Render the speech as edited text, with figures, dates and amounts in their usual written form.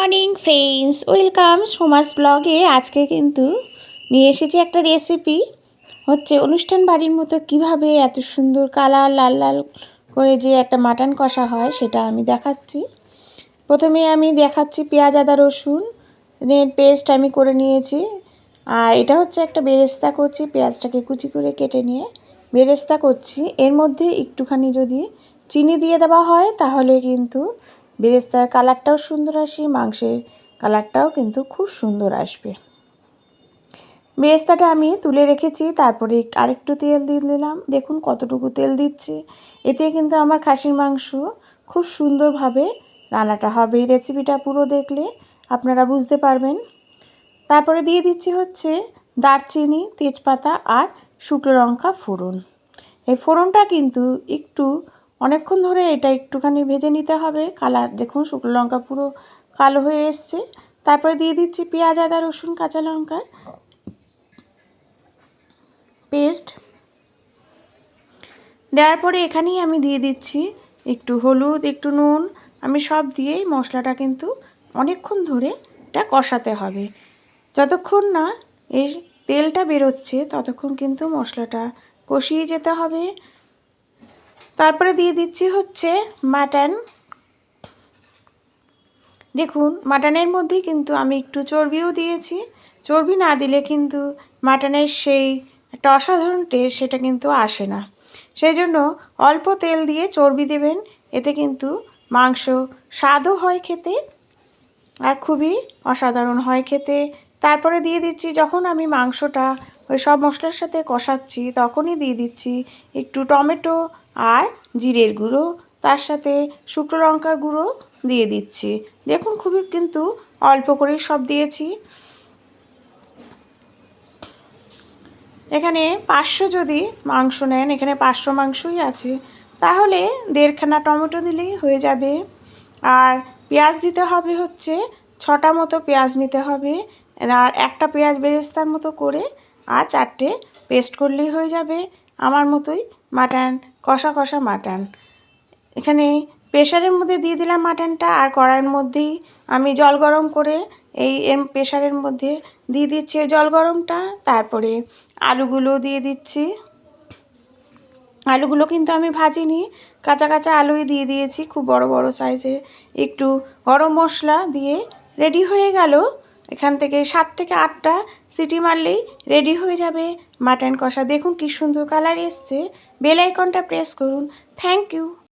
Morning friends, welcome Soma's ব্লগে। আজকে কিন্তু নিয়ে এসেছি একটা রেসিপি, হচ্ছে অনুষ্ঠান বাড়ির মতো কিভাবে এত সুন্দর কালার লাল লাল করে যে একটা মাটন কষা হয় সেটা আমি দেখাচ্ছি। প্রথমে আমি দেখাচ্ছি পেঁয়াজ আদা রসুন পেস্ট আমি করে নিয়েছি। আর এটা হচ্ছে একটা বেরেস্তা করছি, পেঁয়াজটাকে কুচি করে কেটে নিয়ে বেরেস্তা করছি। এর মধ্যে একটুখানি যদি চিনি দিয়ে দেওয়া হয় তাহলে কিন্তু বেরেস্তার কালারটাও সুন্দর আসে, মাংসের কালারটাও কিন্তু খুব সুন্দর আসবে। বেরেস্তাটা আমি তুলে রেখেছি, তারপরে আরেকটু তেল দিয়ে দিলাম। দেখুন কতটুকু তেল দিচ্ছি, এতে কিন্তু আমার খাসির মাংস খুব সুন্দরভাবে রান্নাটা হবে। রেসিপিটা পুরো দেখলে আপনারা বুঝতে পারবেন। তারপরে দিয়ে দিচ্ছি হচ্ছে দারচিনি, তেজপাতা আর শুকনো লঙ্কা ফোড়ন। এই ফোড়নটা কিন্তু একটু অনেকক্ষণ ধরে এটা একটুখানি ভেজে নিতে হবে। কালার দেখুন শুকনো লঙ্কা পুরো কালো হয়ে এসছে। তারপরে দিয়ে দিচ্ছি পেঁয়াজ আদা রসুন কাঁচা লঙ্কা পেস্ট। দেওয়ার পরে এখানেই আমি দিয়ে দিচ্ছি একটু হলুদ, একটু নুন। আমি সব দিয়েই মশলাটা কিন্তু অনেকক্ষণ ধরে এটা কষাতে হবে। যতক্ষণ না এর তেলটা বেরোচ্ছে ততক্ষণ কিন্তু মশলাটা কষিয়ে যেতে হবে। তারপরে দিয়ে দিচ্ছি হচ্ছে মাটন। দেখুন মাটনের মধ্যে কিন্তু আমি একটু চর্বিও দিয়েছি। চর্বি না দিলে কিন্তু মাটনের সেই একটা অসাধারণ টেস্ট সেটা কিন্তু আসে না। সেই জন্য অল্প তেল দিয়ে চর্বি দেবেন, এতে কিন্তু মাংস স্বাদও হয় খেতে আর খুবই অসাধারণ হয় খেতে। তারপরে দিয়ে দিচ্ছি, যখন আমি মাংসটা ওই সব মশলার সাথে কষাচ্ছি তখনই দিয়ে দিচ্ছি একটু টমেটো আর জিরের গুঁড়ো, তার সাথে শুকনো লঙ্কার গুঁড়ো দিয়ে দিচ্ছি। দেখুন খুবই কিন্তু অল্প করেই সব দিয়েছি। এখানে 500 যদি মাংস নেন, এখানে 500 মাংসই আছে, তাহলে 1.5খানা টমেটো দিলেই হয়ে যাবে। আর পেঁয়াজ দিতে হবে হচ্ছে 6টা মতো পেঁয়াজ নিতে হবে। আর একটা পেঁয়াজ বেরেস্তার মতো করে আর 4টে পেস্ট করলেই হয়ে যাবে আমার মতোই মাটন কষা কষা মাটন। এখানে প্রেশারের মধ্যে দিয়ে দিলাম মাটনটা, আর কড়াইয়ের মধ্যেই আমি জল গরম করে এই প্রেশারের মধ্যে দিয়ে দিচ্ছি জল গরমটা। তারপরে আলুগুলো দিয়ে দিচ্ছি। আলুগুলো কিন্তু আমি ভাজিনি, কাঁচা কাঁচা আলুই দিয়ে দিয়েছি, খুব বড় বড় সাইজে। একটু গরম মশলা দিয়ে রেডি হয়ে গেল। এখান থেকে 7 থেকে 8টা সিটি মারলেই রেডি হয়ে যাবে মাটন কষা। দেখুন কি সুন্দর কালার এসছে। বেল আইকনটা প্রেস করুন। Thank you.